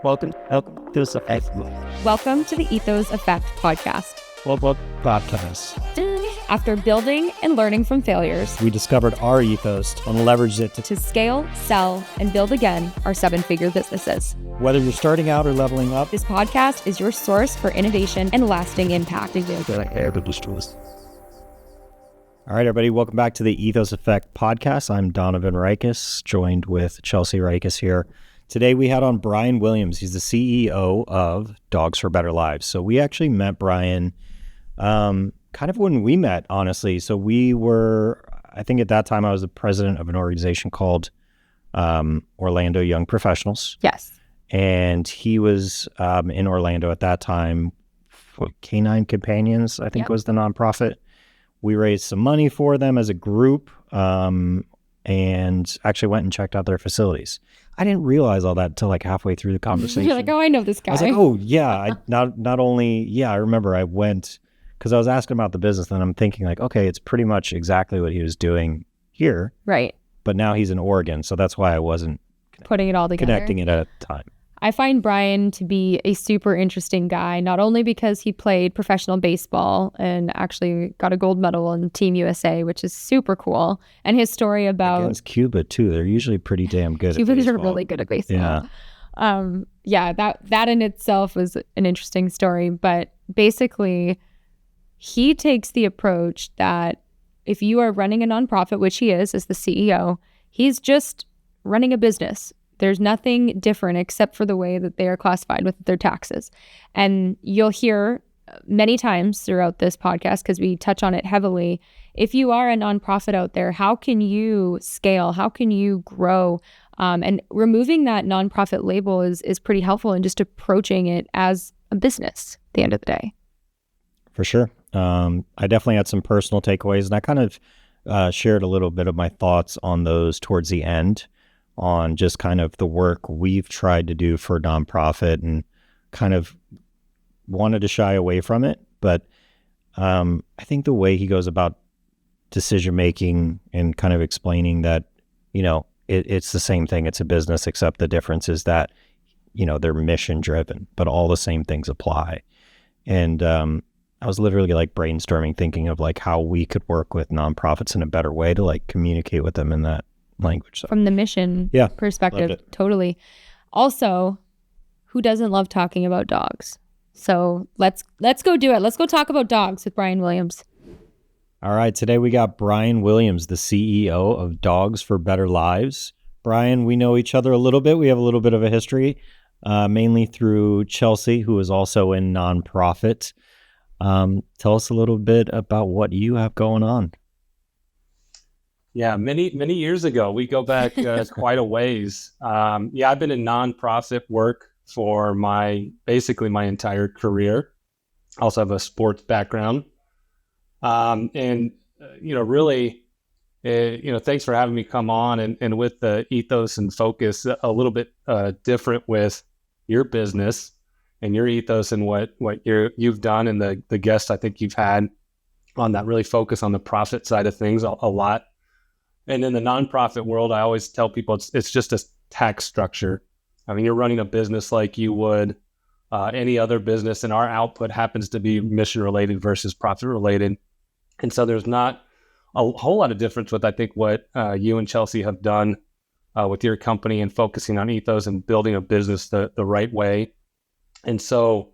Welcome to the Effect. Welcome to the Ethos Effect podcast. Podcast. After building and learning from failures, We discovered our ethos and leveraged it to scale, sell, and build again our 7-figure businesses. whether you're starting out or leveling up. This podcast is your source for innovation and lasting impact. All right, everybody, welcome back to the Ethos Effect podcast. I'm Donovan Reiches, joined with Chelsea Reiches here. Today we had on Bryan Williams. He's the CEO of Dogs for Better Lives. So we actually met Bryan kind of when we met, honestly. So we were, I think at that time I was the president of an organization called Orlando Young Professionals. Yes. And he was in Orlando at that time. Canine Companions, I think was the nonprofit. We raised some money for them as a group and actually went and checked out their facilities. I didn't realize all that until like halfway through the conversation. You're like, oh, I know this guy. I was like, oh, yeah. I remember I went because I was asking about the business and I'm thinking like, okay, it's pretty much exactly what he was doing here. Right. But now he's in Oregon. So that's why I wasn't putting it all together. Connecting it at the time. I find Bryan to be a super interesting guy, not only because he played professional baseball and actually got a gold medal in Team USA, which is super cool. And his story about against Cuba too. They're usually pretty damn good. Cubans are really good at baseball. Yeah. That in itself was an interesting story. But basically, he takes the approach that if you are running a nonprofit, which he is as the CEO, he's just running a business. There's nothing different except for the way that they are classified with their taxes. And you'll hear many times throughout this podcast, because we touch on it heavily, if you are a nonprofit out there, how can you scale? How can you grow? And removing that nonprofit label is pretty helpful in just approaching it as a business at the end of the day. For sure. I definitely had some personal takeaways, and I kind of shared a little bit of my thoughts on those towards the end, on just kind of the work we've tried to do for nonprofit and kind of wanted to shy away from it. But I think the way he goes about decision-making and kind of explaining that, it's the same thing. It's a business, except the difference is that, they're mission-driven, but all the same things apply. And I was literally like brainstorming, thinking of like how we could work with nonprofits in a better way to like communicate with them in that language. So. From the mission perspective, totally. Also, who doesn't love talking about dogs? So let's go do it. Let's go talk about dogs with Bryan Williams. All right, today we got Bryan Williams, the CEO of Dogs for Better Lives. Bryan, we know each other a little bit. We have a little bit of a history, mainly through Chelsea, who is also in nonprofit. Tell us a little bit about what you have going on. Yeah, many years ago. We go back quite a ways. I've been in nonprofit work for basically my entire career. I also have a sports background. Really, thanks for having me come on and with the ethos and focus a little bit different with your business and your ethos and what you've done and the guests I think you've had on that really focus on the profit side of things a lot. And in the nonprofit world, I always tell people it's just a tax structure. I mean, you're running a business like you would any other business, and our output happens to be mission related versus profit related. And so there's not a whole lot of difference with, I think, what you and Chelsea have done with your company and focusing on ethos and building a business the right way. And so,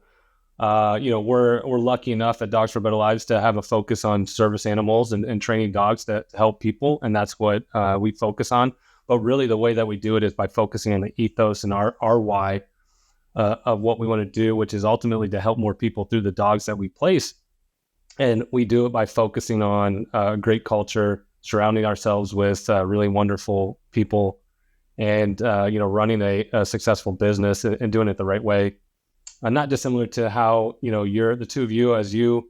we're lucky enough at Dogs for Better Lives to have a focus on service animals and training dogs to help people. And that's what we focus on. But really the way that we do it is by focusing on the ethos and our why of what we want to do, which is ultimately to help more people through the dogs that we place. And we do it by focusing on great culture, surrounding ourselves with really wonderful people and, running a successful business and doing it the right way. Not dissimilar to how, you're the two of you, as you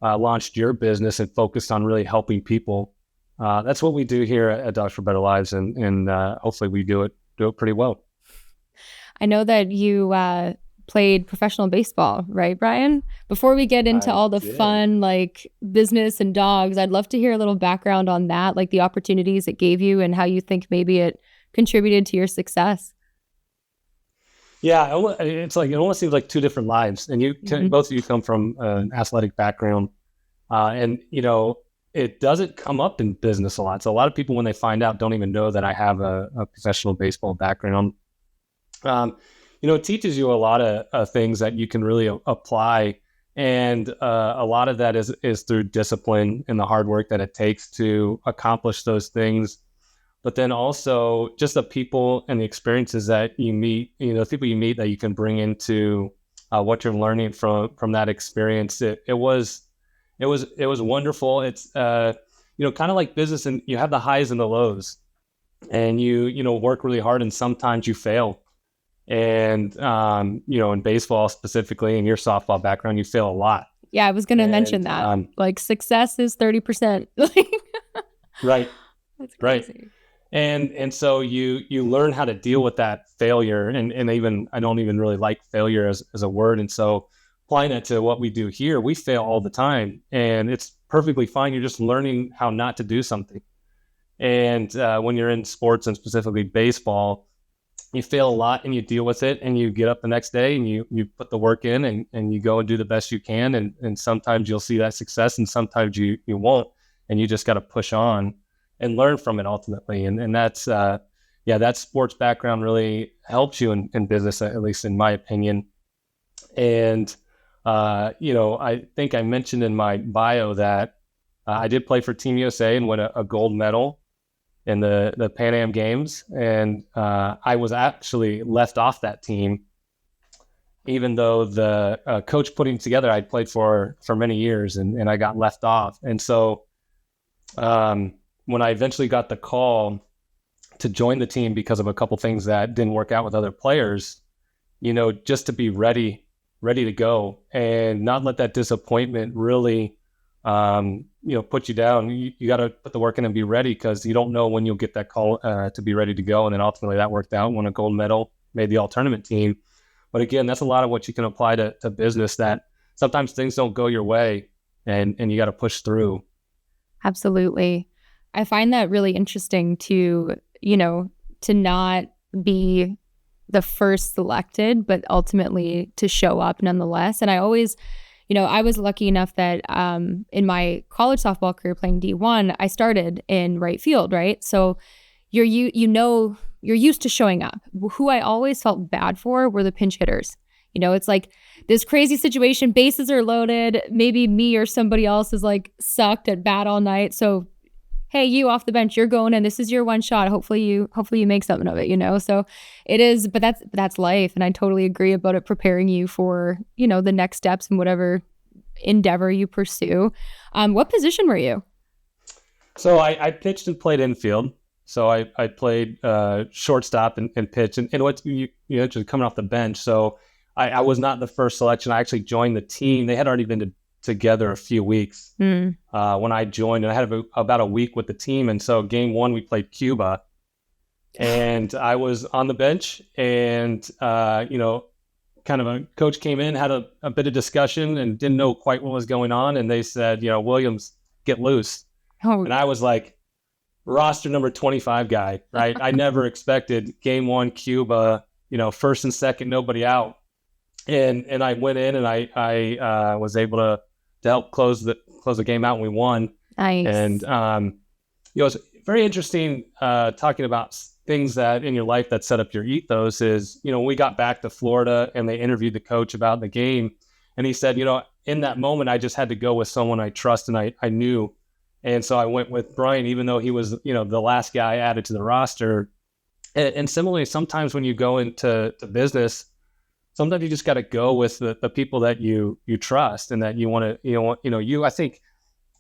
launched your business and focused on really helping people. That's what we do here at Dogs for Better Lives, and hopefully we do it pretty well. I know that you played professional baseball, right, Bryan? Before we get into all the fun, like business and dogs, I'd love to hear a little background on that, like the opportunities it gave you and how you think maybe it contributed to your success. Yeah, it's like it almost seems like two different lives, and both of you come from an athletic background, and it doesn't come up in business a lot. So a lot of people, when they find out, don't even know that I have a professional baseball background. It teaches you a lot of things that you can really apply, and a lot of that is through discipline and the hard work that it takes to accomplish those things. But then also just the people and the experiences that you meet, the people you meet that you can bring into what you're learning from that experience. It was wonderful. It's kind of like business, and you have the highs and the lows, and you work really hard, and sometimes you fail. And in baseball specifically, in your softball background, you fail a lot. Yeah, I was going to mention that. Like success is 30%. Right. That's crazy. Right. And so you learn how to deal with that failure, and even I don't even really like failure as a word. And so applying that to what we do here, we fail all the time, and it's perfectly fine. You're just learning how not to do something. And when you're in sports, and specifically baseball, you fail a lot and you deal with it, and you get up the next day and you put the work in, and you go and do the best you can. And sometimes you'll see that success, and sometimes you won't, and you just got to push on and learn from it ultimately. And that's, that sports background really helps you in business, at least in my opinion. And, I think I mentioned in my bio that I did play for Team USA and win a gold medal in the Pan Am Games. And I was actually left off that team, even though the coach putting together I'd played for many years, and I got left off. And so, when I eventually got the call to join the team because of a couple things that didn't work out with other players, just to be ready to go and not let that disappointment really, put you down. You got to put the work in and be ready, because you don't know when you'll get that call to be ready to go. And then ultimately that worked out, won a gold medal, made the all-tournament team. But again, that's a lot of what you can apply to business, that sometimes things don't go your way, and you got to push through. Absolutely. I find that really interesting to not be the first selected, but ultimately to show up nonetheless. And I always, I was lucky enough that in my college softball career playing D1, I started in right field, right? So you're used to showing up. Who I always felt bad for were the pinch hitters. It's like this crazy situation, bases are loaded, maybe me or somebody else is like sucked at bat all night. So hey, you off the bench, you're going in. This is your one shot. Hopefully you make something of it, So it is, but that's life. And I totally agree about it preparing you for, the next steps in whatever endeavor you pursue. What position were you? So I pitched and played infield. So I played shortstop and pitch, and what you just coming off the bench. So I was not the first selection. I actually joined the team. They had already been together a few weeks when I joined, and I had about a week with the team. And so game one, we played Cuba, and I was on the bench, and kind of a coach came in, had a bit of discussion, and didn't know quite what was going on. And they said, Williams, get loose. Oh. And I was like, roster number 25 guy, right? I never expected game one, Cuba, first and second, nobody out. And I went in, and I was able to help close the game out, and we won. Nice. And it was very interesting talking about things that in your life that set up your ethos. Is when we got back to Florida and they interviewed the coach about the game, and he said, in that moment I just had to go with someone I trust and I knew, and so I went with Bryan, even though he was the last guy added to the roster. And similarly, sometimes when you go into business, sometimes you just got to go with the people that you trust and that you want to, I think,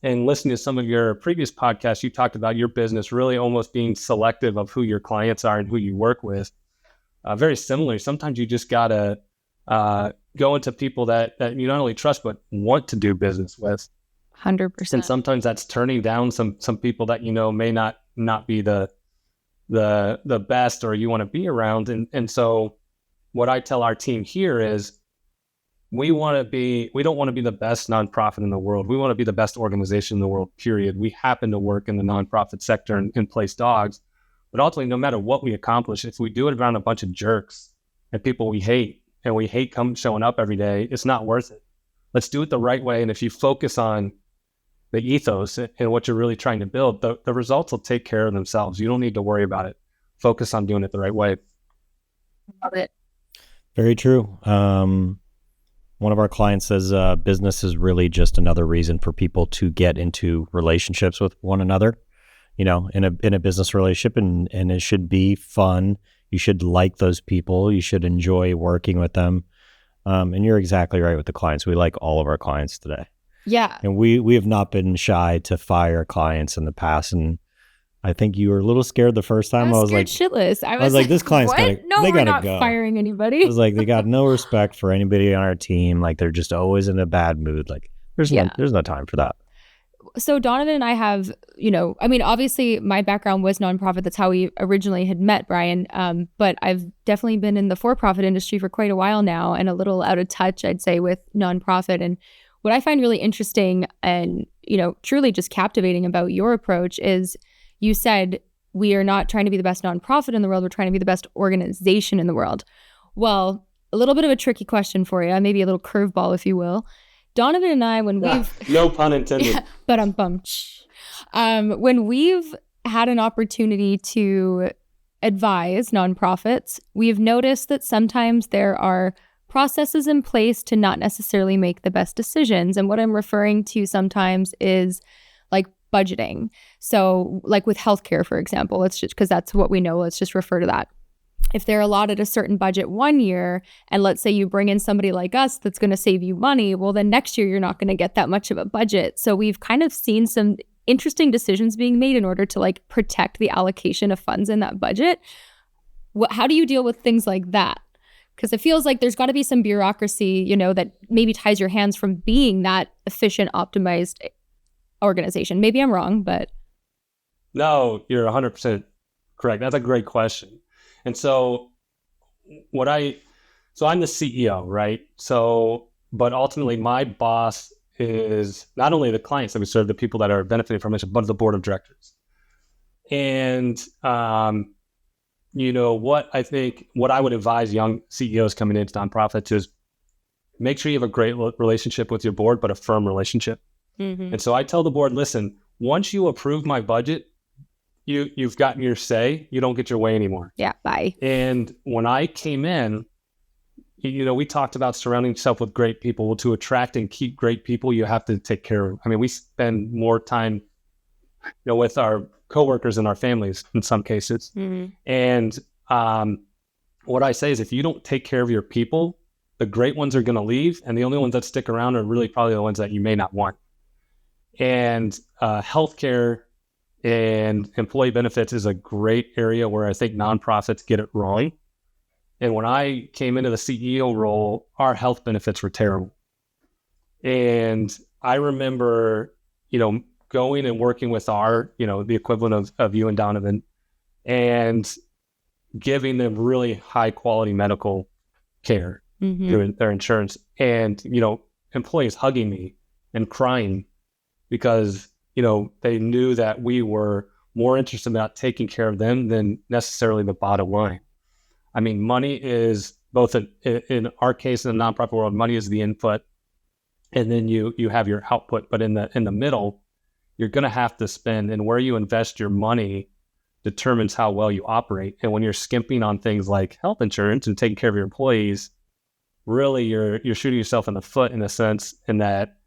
and listening to some of your previous podcasts, you talked about your business really almost being selective of who your clients are and who you work with. Very similarly, sometimes you just got to go into people that you not only trust, but want to do business with. 100%. And sometimes that's turning down some people that, may not be the best or you want to be around. And so what I tell our team here is we don't want to be the best nonprofit in the world. We want to be the best organization in the world, period. We happen to work in the nonprofit sector and place dogs, but ultimately, no matter what we accomplish, if we do it around a bunch of jerks, and people we hate, and we hate showing up every day, it's not worth it. Let's do it the right way. And if you focus on the ethos and what you're really trying to build, the results will take care of themselves. You don't need to worry about it. Focus on doing it the right way. Love it. Very true. One of our clients says business is really just another reason for people to get into relationships with one another, in a business relationship, and it should be fun. You should like those people. You should enjoy working with them. And you're exactly right with the clients. We like all of our clients today. Yeah. And we have not been shy to fire clients in the past. And I think you were a little scared the first time. I was like, shitless. I was like, this client's what? they We're gotta not go. firing anybody. I was like, they got no respect for anybody on our team. Like, they're just always in a bad mood. Like, there's no time for that. So Donovan and I have, obviously my background was nonprofit. That's how we originally had met, Bryan. But I've definitely been in the for-profit industry for quite a while now, and a little out of touch, I'd say, with nonprofit. And what I find really interesting and, truly just captivating about your approach is you said, we are not trying to be the best nonprofit in the world. We're trying to be the best organization in the world. Well, a little bit of a tricky question for you, maybe a little curveball, if you will. Donovan and I, when we've... No pun intended. But when we've had an opportunity to advise nonprofits, we've noticed that sometimes there are processes in place to not necessarily make the best decisions. And what I'm referring to sometimes is like budgeting. So like with healthcare, for example, let's just, because that's what we know, let's just refer to that. If they're allotted a certain budget one year, and let's say you bring in somebody like us that's going to save you money, well, then next year you're not going to get that much of a budget. So we've kind of seen some interesting decisions being made in order to like protect the allocation of funds in that budget. How do you deal with things like that? Because it feels like there's got to be some bureaucracy, that maybe ties your hands from being that efficient, optimized organization. Maybe I'm wrong, but... No, you're 100% correct. That's a great question. And so I'm the CEO, right? So, but ultimately my boss is not only the clients that we serve, the people that are benefiting from it, but the board of directors. And, what I would advise young CEOs coming into nonprofits is make sure you have a great relationship with your board, but a firm relationship. Mm-hmm. And so I tell the board, listen, once you approve my budget, you've gotten your say. You don't get your way anymore. Yeah, bye. And when I came in, we talked about surrounding yourself with great people. Well, to attract and keep great people, you have to take care of. We spend more time, with our coworkers and our families in some cases. Mm-hmm. And what I say is, if you don't take care of your people, the great ones are going to leave, and the only ones that stick around are really probably the ones that you may not want. And healthcare and employee benefits is a great area where I think nonprofits get it wrong. And when I came into the CEO role, our health benefits were terrible. And I remember, going and working with our, the equivalent of you and Donovan, and giving them really high quality medical care through their insurance. And, employees hugging me and crying because they knew that we were more interested about taking care of them than necessarily the bottom line. Money is both in our case, in the nonprofit world, money is the input, and then you have your output. But in the middle, you're going to have to spend, and where you invest your money determines how well you operate. And when you're skimping on things like health insurance and taking care of your employees, really you're shooting yourself in the foot in a sense, in that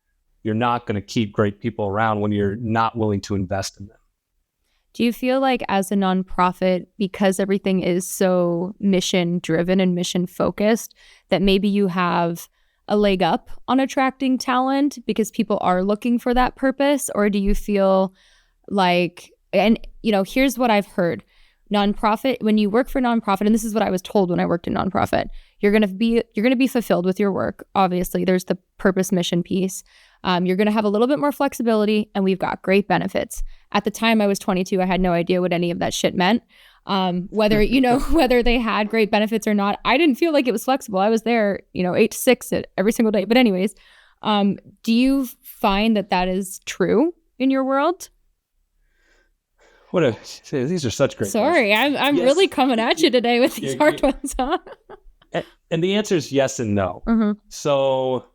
you're not going to keep great people around when you're not willing to invest in them. Do you feel like as a nonprofit, because everything is so mission driven and mission focused, that maybe you have a leg up on attracting talent because people are looking for that purpose? Or do you feel like, and here's what I've heard, nonprofit, when you work for nonprofit, and this is what I was told when I worked in nonprofit, you're going to be fulfilled with your work. Obviously, there's the purpose mission piece. You're going to have a little bit more flexibility, and we've got great benefits. At the time I was 22, I had no idea what any of that shit meant. Whether they had great benefits or not, I didn't feel like it was flexible. I was there, 8 to 6 every single day. But anyways, do you find that is true in your world? These are such great Sorry, questions. I'm really coming at you today with these hard ones, huh? And the answer is yes and no. So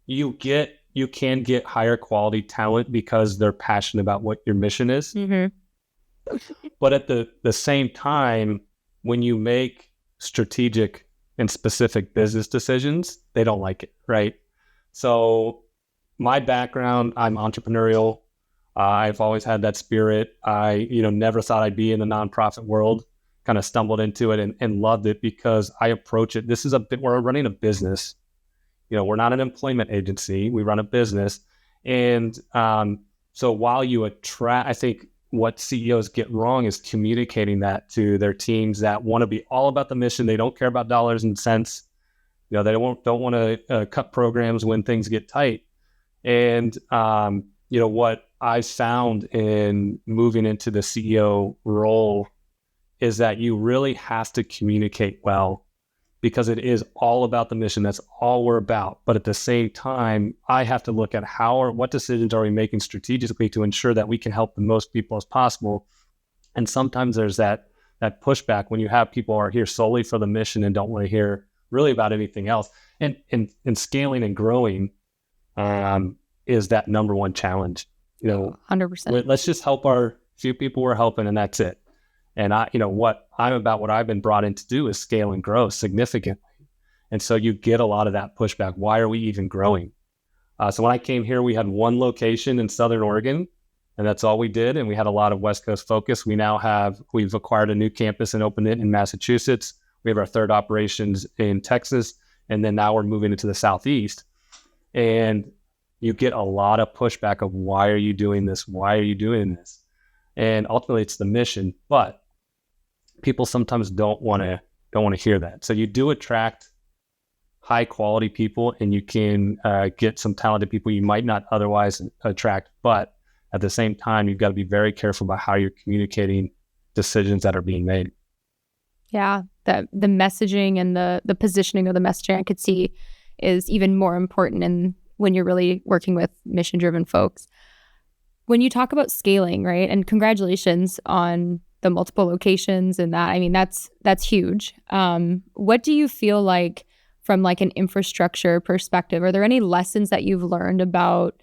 you can get higher quality talent because they're passionate about what your mission is. But at the same time, when you make strategic and specific business decisions, they don't like it, right? So my background, I'm entrepreneurial. I've always had that spirit. I, never thought I'd be in the nonprofit world, kind of stumbled into it and loved it because I approach it. We're running a business. We're not an employment agency. We run a business. And so while I think what CEOs get wrong is communicating that to their teams that want to be all about the mission. They don't care about dollars and cents. They don't want to cut programs when things get tight. And, what I found in moving into the CEO role is that you really have to communicate well because it is all about the mission. That's all we're about. But at the same time, I have to look at what decisions are we making strategically to ensure that we can help the most people as possible. And sometimes there's that pushback when you have people who are here solely for the mission and don't want to hear really about anything else. And scaling and growing is that number one challenge. 100%. Let's just help our few people we're helping, and that's it. And what I've been brought in to do is scale and grow significantly. And so you get a lot of that pushback. Why are we even growing? So when I came here, we had one location in Southern Oregon, and that's all we did. And we had a lot of West Coast focus. We've acquired a new campus and opened it in Massachusetts. We have our third operations in Texas. And then now we're moving into the Southeast. And you get a lot of pushback of why are you doing this? Why are you doing this? And ultimately it's the mission, but people sometimes don't want to hear that. So you do attract high quality people, and you can get some talented people you might not otherwise attract. But at the same time, you've got to be very careful about how you're communicating decisions that are being made. Yeah, the messaging and the positioning of the messaging I could see is even more important when you're really working with mission-driven folks. When you talk about scaling, right, and congratulations on the multiple locations and that, I mean, that's huge. What do you feel like from like an infrastructure perspective? Are there any lessons that you've learned about,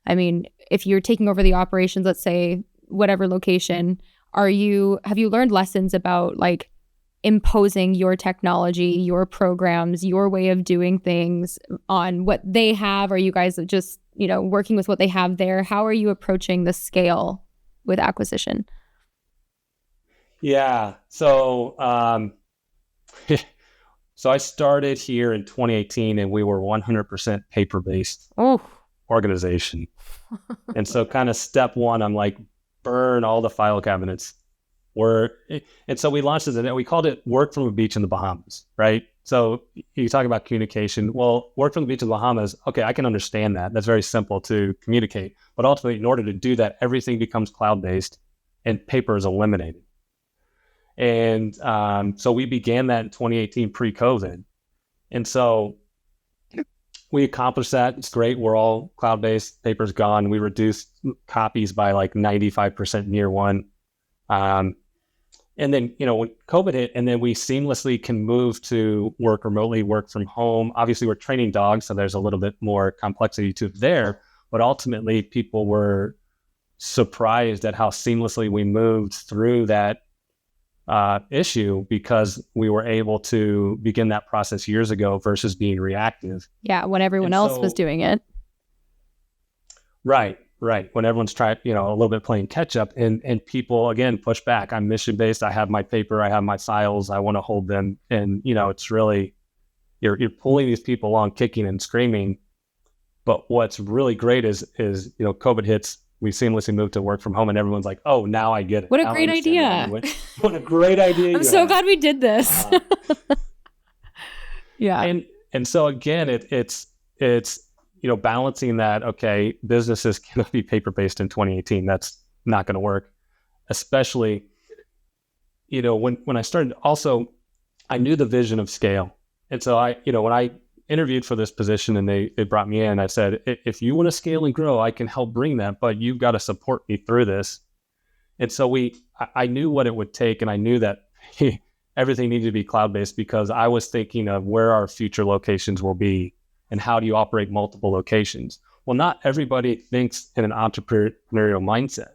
I mean, if you're taking over the operations, let's say whatever location, have you learned lessons about like imposing your technology, your programs, your way of doing things on what they have? Are you guys just, working with what they have there? How are you approaching the scale with acquisition? Yeah. So, so I started here in 2018 and we were 100% paper-based organization. And so kind of step one, I'm like, burn all the file cabinets. And so we launched this, and we called it Work from a Beach in the Bahamas, right? So you talk about communication. Well, work from the beach in the Bahamas, okay, I can understand that. That's very simple to communicate. But ultimately, in order to do that, everything becomes cloud-based and paper is eliminated. And so we began that in 2018 pre-COVID. And so we accomplished that. It's great. We're all cloud-based. Paper's gone. We reduced copies by like 95% in year one. And then, when COVID hit, and then we seamlessly can move to work remotely, work from home. Obviously, we're training dogs, so there's a little bit more complexity to it there. But ultimately, people were surprised at how seamlessly we moved through that issue because we were able to begin that process years ago versus being reactive. Yeah, when everyone else was doing it. Right. When everyone's trying, a little bit playing catch up, and people again push back. I'm mission based. I have my paper. I have my files. I want to hold them. And it's really you're pulling these people along, kicking and screaming. But what's really great is COVID hits. We seamlessly moved to work from home, and everyone's like, "Oh, now I get it." What a great idea! What a great idea! I'm so glad we did this. Yeah. And so again, it's balancing that, okay, businesses cannot be paper-based in 2018. That's not going to work. Especially, when I started, also, I knew the vision of scale. And so when I interviewed for this position and they brought me in, I said, if you want to scale and grow, I can help bring that, but you've got to support me through this. And so I knew what it would take. And I knew that everything needed to be cloud-based because I was thinking of where our future locations will be and how do you operate multiple locations. Well, not everybody thinks in an entrepreneurial mindset.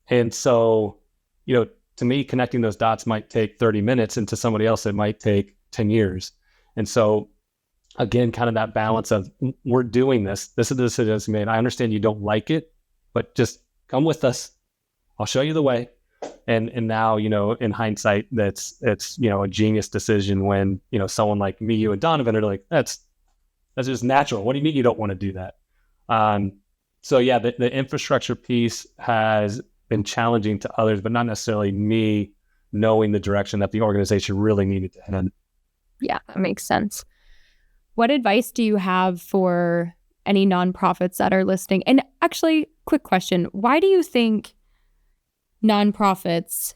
And so, to me, connecting those dots might take 30 minutes, and to somebody else, it might take 10 years. And so, again, kind of that balance of we're doing this. This is the decision that's made. I understand you don't like it, but just come with us. I'll show you the way. And now, in hindsight, it's a genius decision when, someone like me, you and Donovan are like, that's just natural. What do you mean you don't want to do that? So yeah, the infrastructure piece has been challenging to others, but not necessarily me knowing the direction that the organization really needed to head in. Yeah, that makes sense. What advice do you have for any nonprofits that are listening? And actually, quick question, why do you think nonprofits,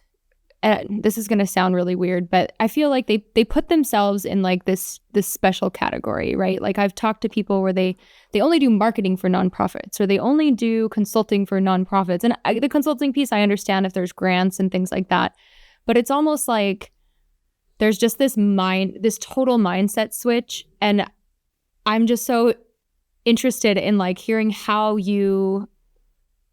this is going to sound really weird, but I feel like they put themselves in like this special category, right? Like I've talked to people where they only do marketing for nonprofits, or they only do consulting for nonprofits. And the consulting piece, I understand if there's grants and things like that, but it's almost like there's just this total mindset switch. And I'm just so interested in like hearing how you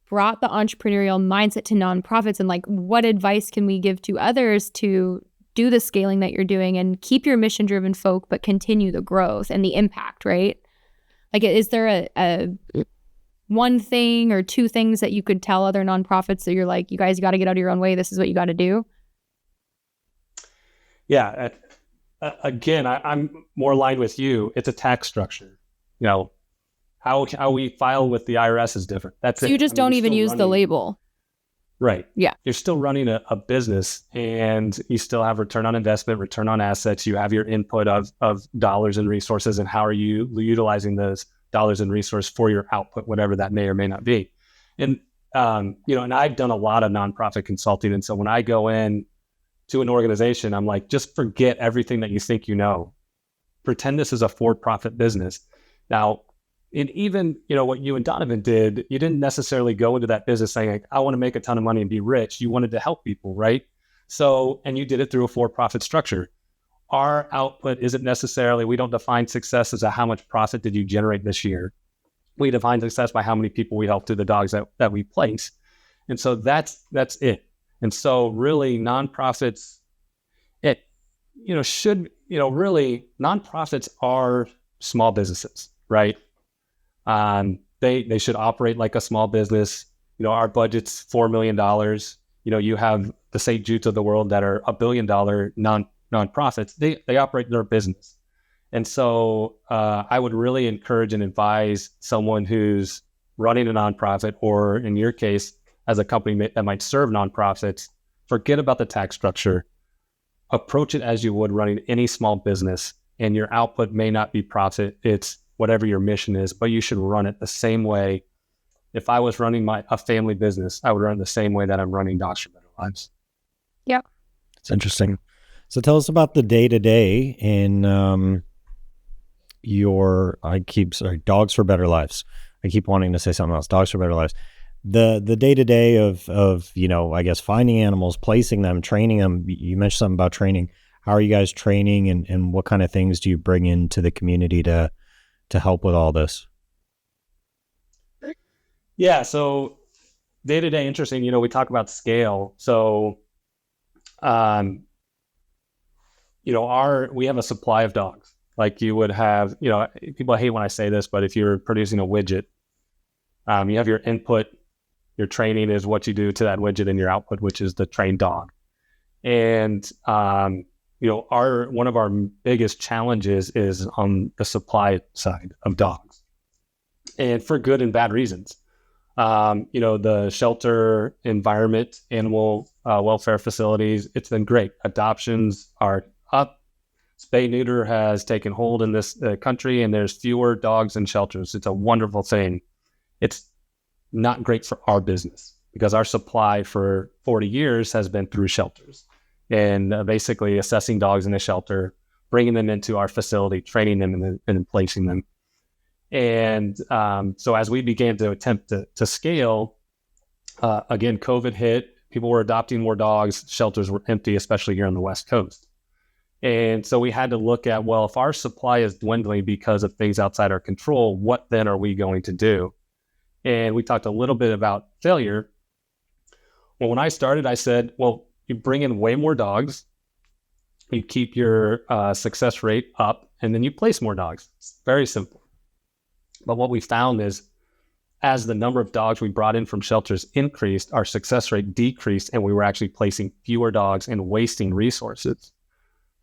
brought the entrepreneurial mindset to nonprofits, and like what advice can we give to others to do the scaling that you're doing and keep your mission driven folk, but continue the growth and the impact, right? Like, is there a one thing or two things that you could tell other nonprofits that you're like, you guys got to get out of your own way. This is what you got to do. Yeah. Again, I'm more aligned with you. It's a tax structure. How we file with the IRS is different. That's so it. You just don't even use the label. Right. Yeah. You're still running a business, and you still have return on investment, return on assets. You have your input of dollars and resources, and how are you utilizing those dollars and resources for your output, whatever that may or may not be. And, and I've done a lot of nonprofit consulting. And so when I go in to an organization, I'm like, just forget everything that you think you know. Pretend this is a for-profit business. Now, and even, what you and Donovan did, you didn't necessarily go into that business saying, like, I want to make a ton of money and be rich. You wanted to help people, right? So, and you did it through a for-profit structure. Our output isn't necessarily, we don't define success as how much profit did you generate this year. We define success by how many people we help through the dogs that we place. And so that's it. And so really nonprofits, really nonprofits are small businesses, right? They should operate like a small business. Our budget's $4 million. You have the St. Jude's of the world that are $1 billion nonprofits. They operate their business. And so I would really encourage and advise someone who's running a nonprofit, or in your case, as a company that might serve nonprofits, forget about the tax structure. Approach it as you would running any small business, and your output may not be profit. It's whatever your mission is, but you should run it the same way. If I was running a family business, I would run it the same way that I'm running Dogs for Better Lives. Yeah. It's interesting. So tell us about the day-to-day in Dogs for Better Lives. I keep wanting to say something else. Dogs for Better Lives. The day-to-day of I guess finding animals, placing them, training them. You mentioned something about training. How are you guys training, and what kind of things do you bring into the community to help with all this? Yeah, so day-to-day, interesting. We talk about scale. So, we have a supply of dogs. Like you would have, people hate when I say this, but if you're producing a widget, you have your input, your training is what you do to that widget, and your output, which is the trained dog. And, one of our biggest challenges is on the supply side of dogs, and for good and bad reasons. The shelter environment, animal welfare facilities, it's been great. Adoptions are up. Spay neuter has taken hold in this country, and there's fewer dogs in shelters. It's a wonderful thing. It's not great for our business because our supply for 40 years has been through shelters. And basically assessing dogs in a shelter, bringing them into our facility, training them, and placing them. And so as we began to attempt to scale, again, COVID hit, people were adopting more dogs. Shelters were empty, especially here on the West Coast. And so we had to look at, well, if our supply is dwindling because of things outside our control, what then are we going to do? And we talked a little bit about failure. Well, when I started, I said, well, you bring in way more dogs, you keep your success rate up, and then you place more dogs. It's very simple. But what we found is, as the number of dogs we brought in from shelters increased, our success rate decreased, and we were actually placing fewer dogs and wasting resources.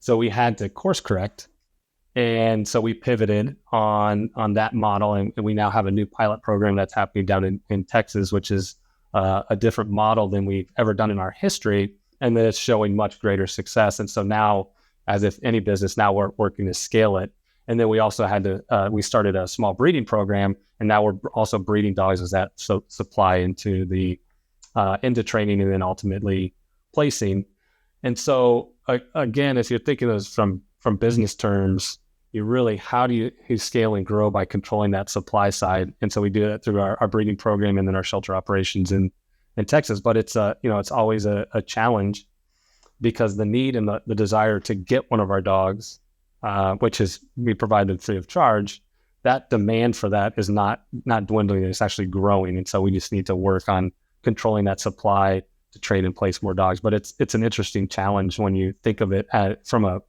So we had to course correct. And so we pivoted on that model, and we now have a new pilot program that's happening down in Texas, which is a different model than we've ever done in our history, and then it's showing much greater success. And so now, as if any business, now we're working to scale it. And then we also had to, we started a small breeding program, and now we're also breeding dogs as that supply into training and then ultimately placing. And so again, if you're thinking of this from business terms, you really, how do you scale and grow by controlling that supply side? And so we do that through our breeding program and then our shelter operations in Texas. But it's it's always a challenge, because the need and the desire to get one of our dogs, which is we provide them free of charge, that demand for that is not dwindling, it's actually growing. And so we just need to work on controlling that supply to trade and place more dogs. But it's an interesting challenge when you think of it from a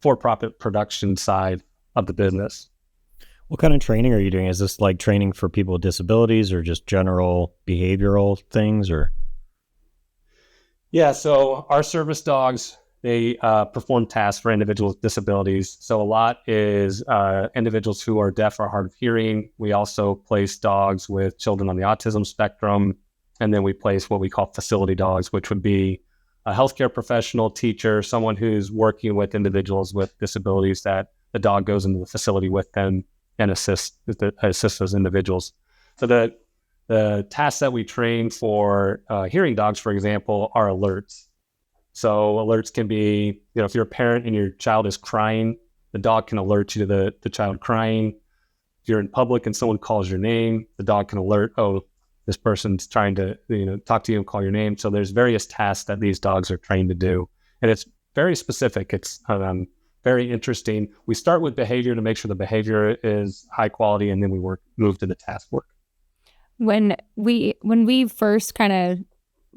for-profit production side of the business. What kind of training are you doing? Is this like training for people with disabilities or just general behavioral things, or? Yeah, so our service dogs, they perform tasks for individuals with disabilities. So a lot is individuals who are deaf or hard of hearing. We also place dogs with children on the autism spectrum. And then we place what we call facility dogs, which would be a healthcare professional, teacher, someone who's working with individuals with disabilities, that the dog goes into the facility with them and assists those individuals. So the tasks that we train for hearing dogs, for example, are alerts. So alerts can be, if you're a parent and your child is crying, the dog can alert you to the child crying. If you're in public and someone calls your name, the dog can alert, oh, this person's trying to talk to you and call your name. So there's various tasks that these dogs are trained to do. And it's very specific. It's very interesting. We start with behavior to make sure the behavior is high quality, and then we move to the task work. When we first kind of,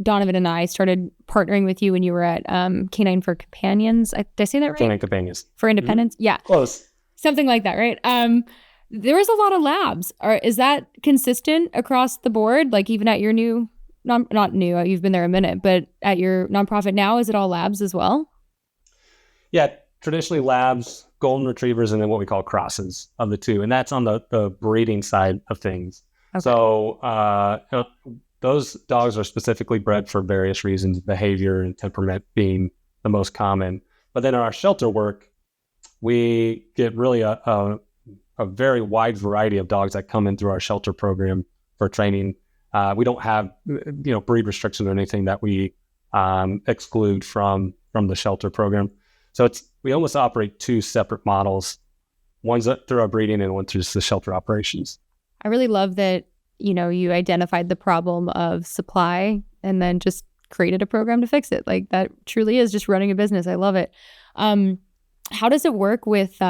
Donovan and I started partnering with you when you were at Canine for Companions. Did I say that right? Canine Companions. For Independence? Mm-hmm. Yeah. Close. Something like that, right? There was a lot of labs. Is that consistent across the board? Like even at your new, not new, you've been there a minute, but at your nonprofit now, is it all labs as well? Yeah, traditionally labs, golden retrievers, and then what we call crosses of the two. And that's on the breeding side of things. Okay. So those dogs are specifically bred for various reasons, behavior and temperament being the most common. But then in our shelter work, we get really a very wide variety of dogs that come in through our shelter program for training. We don't have, breed restrictions or anything that we exclude from the shelter program. So we almost operate two separate models. One's through our breeding and one through the shelter operations. I really love that, you identified the problem of supply and then just created a program to fix it. Like that truly is just running a business. I love it. How does it work with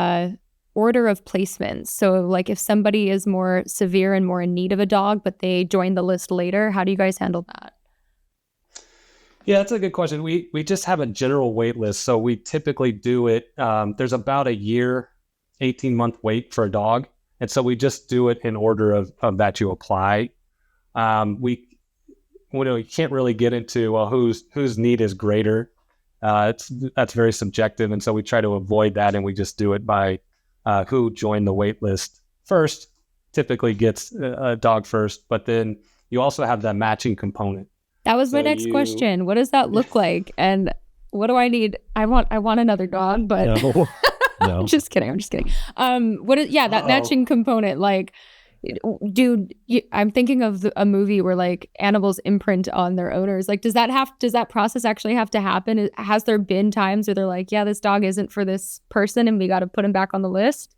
order of placements? So like if somebody is more severe and more in need of a dog, but they join the list later, how do you guys handle that? Yeah, that's a good question. We just have a general wait list. So we typically do it, there's about a year, 18-month wait for a dog. And so we just do it in order of that you apply. We can't really get into, well, whose need is greater. That's very subjective. And so we try to avoid that. And we just do it by who joined the wait list first, typically gets a dog first. But then you also have that matching component. That was my next question. What does that look like? And what do I need? I want another dog, but no. I'm just kidding. That matching component, like, dude, I'm thinking of a movie where like animals imprint on their owners. Like, does that process actually have to happen? Has there been times where they're like, yeah, this dog isn't for this person and we got to put him back on the list?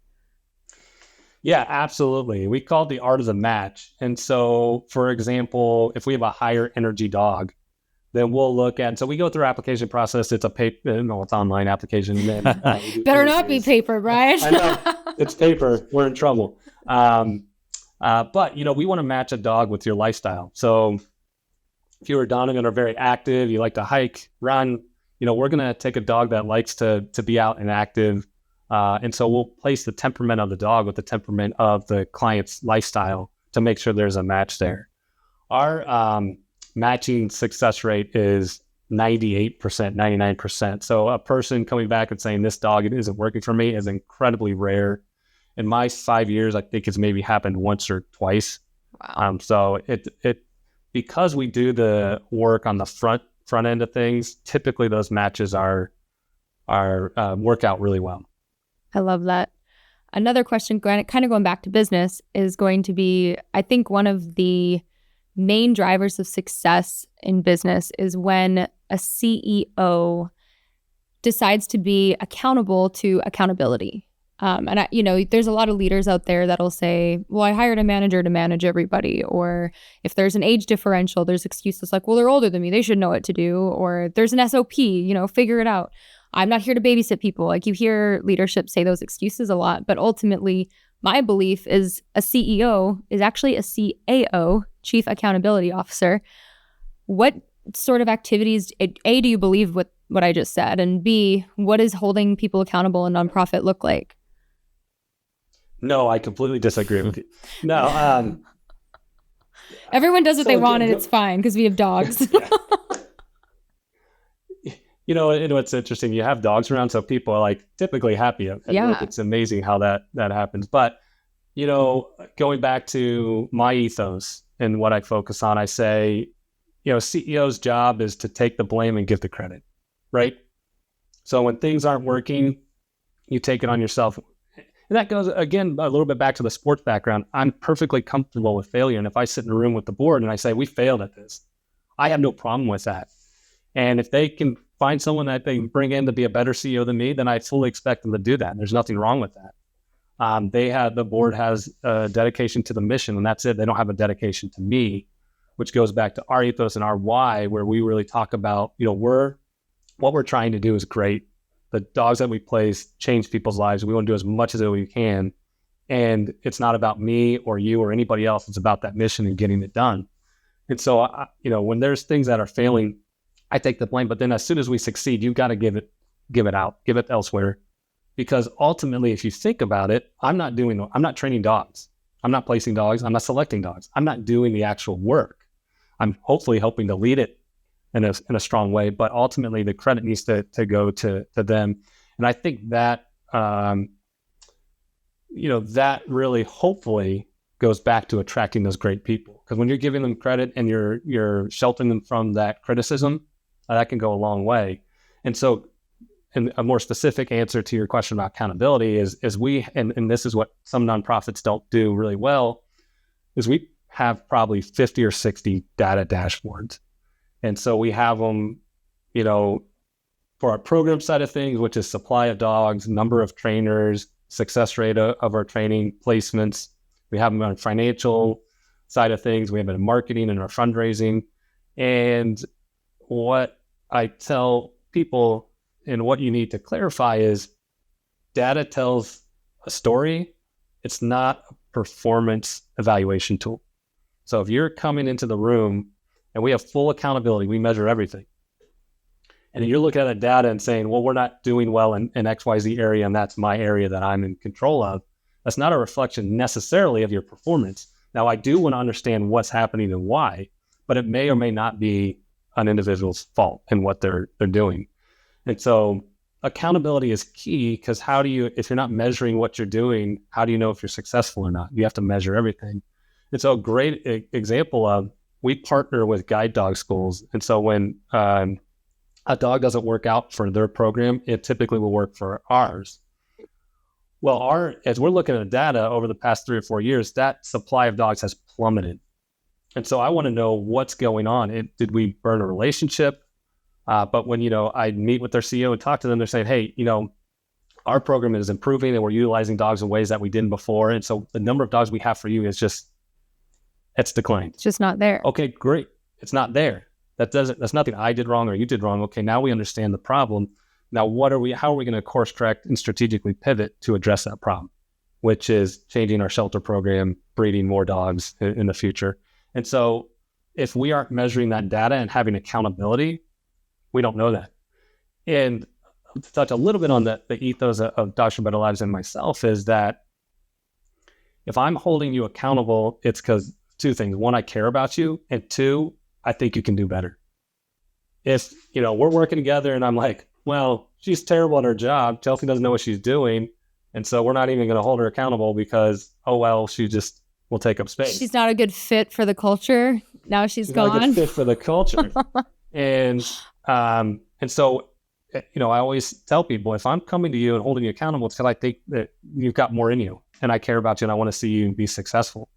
Yeah, absolutely. We call it the art of the match. And so, for example, if we have a higher energy dog, then we'll look at, so we go through our application process. It's a paper, no, it's online application. And then, Better not be paper, Bryan. I know, it's paper. We're in trouble. But, we want to match a dog with your lifestyle. So if you're a Donegan and are very active, you like to hike, run, we're going to take a dog that likes to be out and active. And so we'll place the temperament of the dog with the temperament of the client's lifestyle to make sure there's a match there. Our matching success rate is 98%, 99%. So a person coming back and saying this dog it isn't working for me is incredibly rare. In my 5 years, I think it's maybe happened once or twice. Wow. So it because we do the work on the front end of things, typically those matches are work out really well. I love that. Another question, kind of going back to business, is going to be, I think one of the main drivers of success in business is when a CEO decides to be accountable to accountability. There's a lot of leaders out there that'll say, well, I hired a manager to manage everybody. Or if there's an age differential, there's excuses like, well, they're older than me, they should know what to do. Or there's an SOP, figure it out. I'm not here to babysit people. Like, you hear leadership say those excuses a lot, but ultimately my belief is a CEO is actually a CAO, Chief Accountability Officer. What sort of activities, A, do you believe what I just said? And B, what does holding people accountable in nonprofit look like? No, I completely disagree with you. No. Everyone does what they want and it's fine because we have dogs. It's interesting. You have dogs around, so people are like typically happy. Yeah. It's amazing how that happens. But, going back to my ethos and what I focus on, I say, CEO's job is to take the blame and give the credit, right? So when things aren't working, you take it on yourself. And that goes, again, a little bit back to the sports background. I'm perfectly comfortable with failure. And if I sit in a room with the board and I say, we failed at this, I have no problem with that. And if they can find someone that they can bring in to be a better CEO than me, then I fully expect them to do that. And there's nothing wrong with that. The board has a dedication to the mission, and that's it. They don't have a dedication to me, which goes back to our ethos and our why, where we really talk about, what we're trying to do is great. The dogs that we place change people's lives. We want to do as much as we can. And it's not about me or you or anybody else. It's about that mission and getting it done. And so, when there's things that are failing, I take the blame. But then as soon as we succeed, you've got to give it out, give it elsewhere. Because ultimately, if you think about it, I'm not training dogs. I'm not placing dogs. I'm not selecting dogs. I'm not doing the actual work. I'm hopefully helping to lead it in a strong way, but ultimately the credit needs to go to them. And I think that, that really hopefully goes back to attracting those great people. Because when you're giving them credit and you're sheltering them from that criticism, that can go a long way. And so, and a more specific answer to your question about accountability is we, and this is what some nonprofits don't do really well, is we have probably 50 or 60 data dashboards. And so we have them, for our program side of things, which is supply of dogs, number of trainers, success rate of our training placements. We have them on financial side of things. We have it in marketing and our fundraising. And what I tell people and what you need to clarify is data tells a story. It's not a performance evaluation tool. So if you're coming into the room and we have full accountability, we measure everything. And you're looking at the data and saying, well, we're not doing well in XYZ area, and that's my area that I'm in control of. That's not a reflection necessarily of your performance. Now, I do want to understand what's happening and why, but it may or may not be an individual's fault in what they're doing. And so accountability is key, because if you're not measuring what you're doing, how do you know if you're successful or not? You have to measure everything. And so a great example of, we partner with guide dog schools. And so when a dog doesn't work out for their program, it typically will work for ours. Well, as we're looking at the data over the past 3 or 4 years, that supply of dogs has plummeted. And so I want to know what's going on. Did we burn a relationship? But when, I meet with their CEO and talk to them, they're saying, hey, our program is improving and we're utilizing dogs in ways that we didn't before. And so the number of dogs we have for you is it's declined. It's just not there. Okay, great. It's not there. That's nothing I did wrong or you did wrong. Okay, now we understand the problem. Now how are we going to course correct and strategically pivot to address that problem, which is changing our shelter program, breeding more dogs in the future. And so if we aren't measuring that data and having accountability, we don't know that. And to touch a little bit on the ethos of Dogs for Better Lives and myself is that if I'm holding you accountable, it's because two things. One, I care about you. And two, I think you can do better. If, we're working together and I'm like, well, she's terrible at her job. Chelsea doesn't know what she's doing. And so we're not even going to hold her accountable because, she just will take up space. She's not a good fit for the culture. Now she's gone. Not a good fit for the culture. And so, I always tell people, if I'm coming to you and holding you accountable, it's because I think that you've got more in you and I care about you and I want to see you be successful.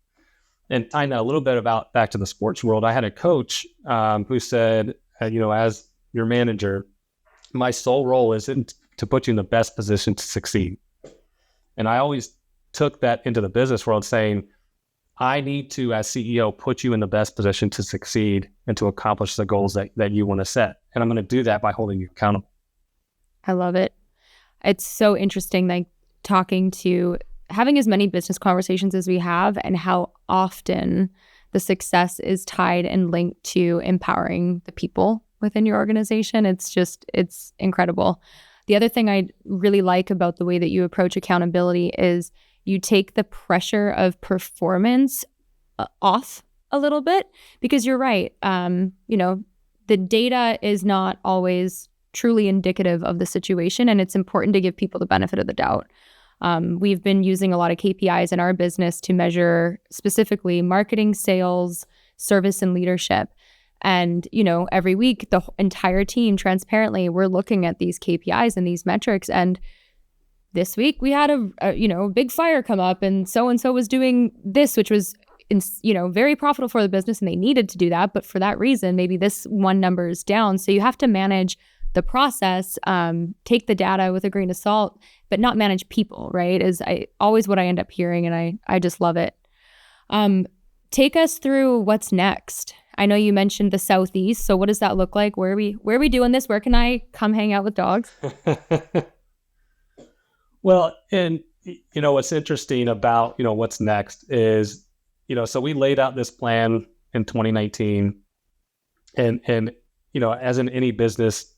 And tying that a little bit back to the sports world, I had a coach who said, as your manager, my sole role isn't to put you in the best position to succeed. And I always took that into the business world saying, I need to, as CEO, put you in the best position to succeed and to accomplish the goals that you want to set. And I'm going to do that by holding you accountable. I love it. It's so interesting, having as many business conversations as we have and how often the success is tied and linked to empowering the people within your organization. It's incredible. The other thing I really like about the way that you approach accountability is you take the pressure of performance off a little bit, because you're right. The data is not always truly indicative of the situation, and it's important to give people the benefit of the doubt. We've been using a lot of KPIs in our business to measure specifically marketing, sales, service, and leadership. And, every week, the entire team, transparently, we're looking at these KPIs and these metrics. And this week we had a big fire come up and so was doing this, which was, very profitable for the business, and they needed to do that. But for that reason, maybe this one number is down. So you have to manage the process, take the data with a grain of salt, but not manage people, right? Is always what I end up hearing, and I just love it. Take us through what's next. I know you mentioned the Southeast, so what does that look like? Where are we doing this? Where can I come hang out with dogs? Well, and what's interesting about what's next is so we laid out this plan in 2019, and as in any business.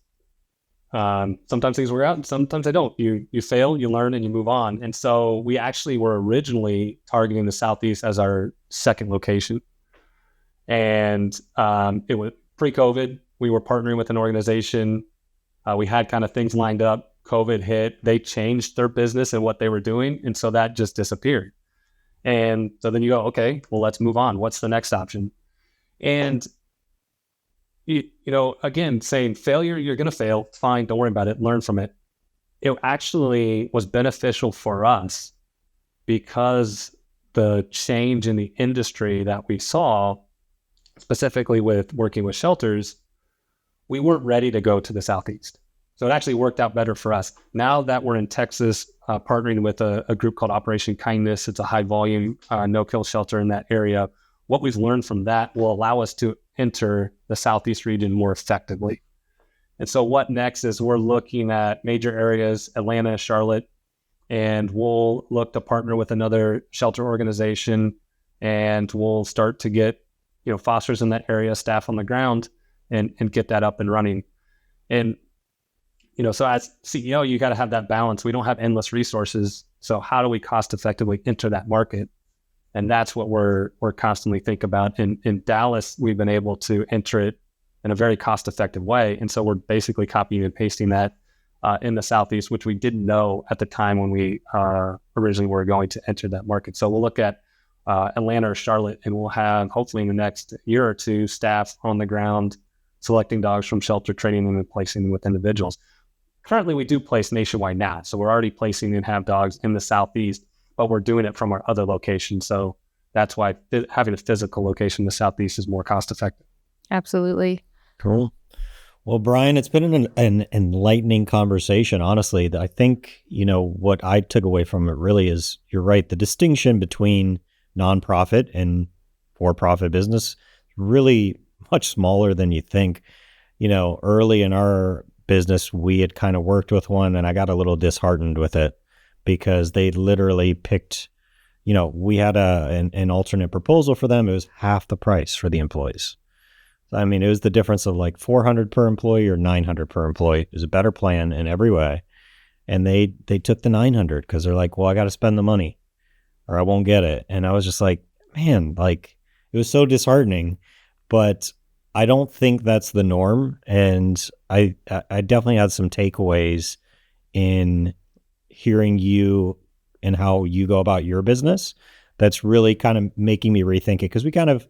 Sometimes things work out and sometimes they don't. You fail, you learn, and you move on. And so we actually were originally targeting the Southeast as our second location. And it was pre-COVID. We were partnering with an organization. We had kind of things lined up. COVID hit. They changed their business and what they were doing. And so that just disappeared. And so then you go, okay, well, let's move on. What's the next option? And again, saying failure, you're going to fail. Fine. Don't worry about it. Learn from it. It actually was beneficial for us because the change in the industry that we saw, specifically with working with shelters, we weren't ready to go to the Southeast. So it actually worked out better for us. Now that we're in Texas, partnering with a group called Operation Kindness, it's a high volume, no-kill shelter in that area. What we've learned from that will allow us to enter the Southeast region more effectively. And so what next is we're looking at major areas, Atlanta, Charlotte, and we'll look to partner with another shelter organization, and we'll start to get, fosters in that area, staff on the ground, and get that up and running. And, so as CEO, you got to have that balance. We don't have endless resources. So how do we cost effectively enter that market? And that's what we're constantly thinking about. In Dallas, we've been able to enter it in a very cost-effective way. And so we're basically copying and pasting that in the Southeast, which we didn't know at the time when we originally were going to enter that market. So we'll look at Atlanta or Charlotte, and we'll have, hopefully in the next year or two, staff on the ground selecting dogs from shelter, training them and placing them with individuals. Currently, we do place nationwide now. So we're already placing and have dogs in the Southeast, but we're doing it from our other locations. So that's why having a physical location in the Southeast is more cost effective. Absolutely. Cool. Well, Bryan, it's been an enlightening conversation, honestly. I think, what I took away from it really is, you're right, the distinction between nonprofit and for-profit business really much smaller than you think. Early in our business, we had kind of worked with one, and I got a little disheartened with it because they literally picked, we had an alternate proposal for them. It was half the price for the employees. I mean, it was the difference of like $400 per employee or $900 per employee. It was a better plan in every way. And they took the $900 because they're like, well, I got to spend the money or I won't get it. And I was just like, man, like it was so disheartening, but I don't think that's the norm. And I definitely had some takeaways in hearing you and how you go about your business. That's really kind of making me rethink it, because we kind of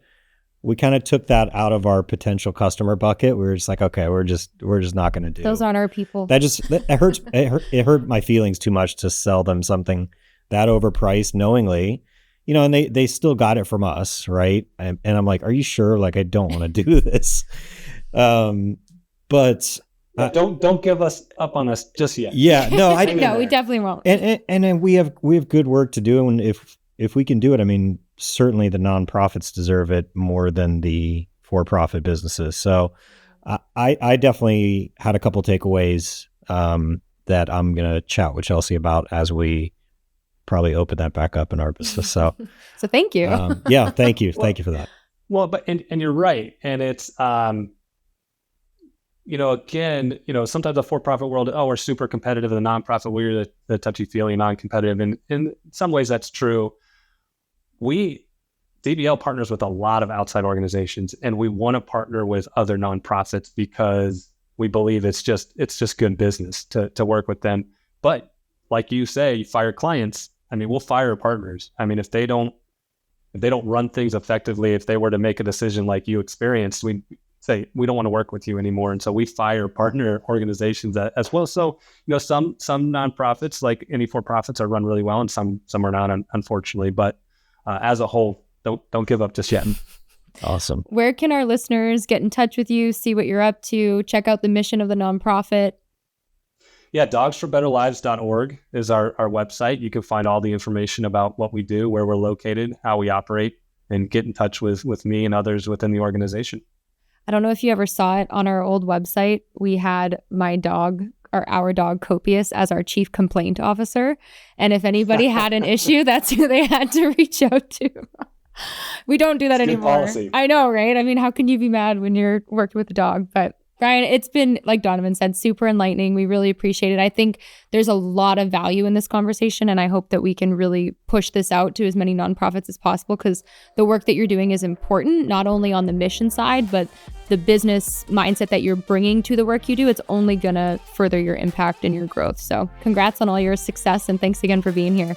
took that out of our potential customer bucket. We were just like, okay, we're just not going to do. Those aren't our people. It hurts. It hurt my feelings too much to sell them something that overpriced knowingly, and they still got it from us. Right. And I'm like, are you sure? Like, I don't want to do this. But don't give us up on us just yet. Yeah, no, no, we definitely won't. And we have good work to do. And if we can do it, I mean, certainly the nonprofits deserve it more than the for-profit businesses. So I definitely had a couple takeaways that I'm going to chat with Chelsea about as we probably open that back up in our business. So, so thank you. Yeah, thank you. Thank you for that. Well, but you're right. And it's, again, sometimes the for-profit world, we're super competitive. In the nonprofit, we're the touchy-feely, non-competitive. And in some ways that's true. DBL partners with a lot of outside organizations, and we want to partner with other nonprofits because we believe it's just good business to work with them. But like you say, you fire clients. I mean, we'll fire partners. I mean, if they don't run things effectively, if they were to make a decision like you experienced, we say we don't want to work with you anymore. And so we fire partner organizations as well. So, some nonprofits, like any for-profits, are run really well, and some are not, unfortunately. But as a whole, don't give up just yet. Awesome. Where can our listeners get in touch with you, see what you're up to, check out the mission of the nonprofit? Yeah, dogsforbetterlives.org is our website. You can find all the information about what we do, where we're located, how we operate, and get in touch with me and others within the organization. I don't know if you ever saw it on our old website. We had my dog, or our dog Copious, as our chief complaint officer. And if anybody had an issue, that's who they had to reach out to. We don't do that anymore. Policy. I know, right? I mean, how can you be mad when you're working with a dog? But Bryan, it's been, like Donovan said, super enlightening. We really appreciate it. I think there's a lot of value in this conversation, and I hope that we can really push this out to as many nonprofits as possible, because the work that you're doing is important, not only on the mission side, but the business mindset that you're bringing to the work you do. It's only going to further your impact and your growth. So congrats on all your success, and thanks again for being here.